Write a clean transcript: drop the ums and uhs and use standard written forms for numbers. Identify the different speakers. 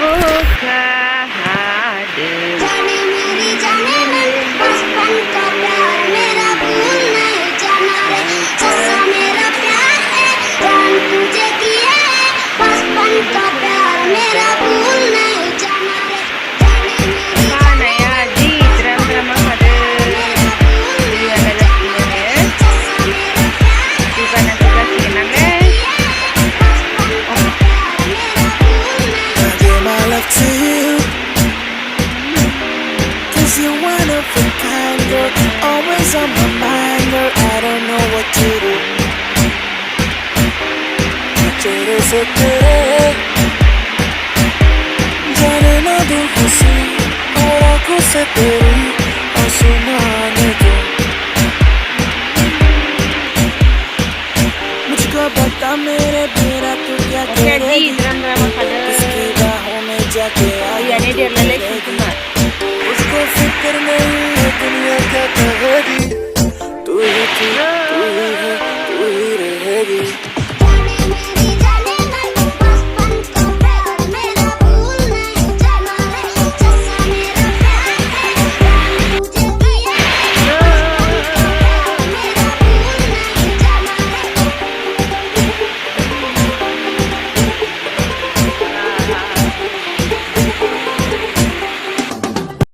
Speaker 1: पुकार।
Speaker 2: जाने मेरी जाने मन बचपन का प्यार मेरा भूल नहीं जाना रे। सच्चा मेरा प्यार है जान तुझे किया है बचपन का प्यार मेरा भूल नहीं जाना रे। जाने मेरी
Speaker 1: Mana ya di drama hadir di adalah filmnya di mana sudah senang guys.
Speaker 3: I give my love to you, 'cause you're one of a kind, girl. Always on my mind, girl. I don't know what to do. तेरे से तेरे जाने ना दूँ खुशी और आँखों से तेरी आंसू ना आने दो। मुझको बता मेरे बिना तू क्या
Speaker 1: Oke di
Speaker 3: करेगी,
Speaker 1: drama hadir
Speaker 3: किसकी बाहों में जाके
Speaker 1: di
Speaker 3: आएगी।
Speaker 1: dia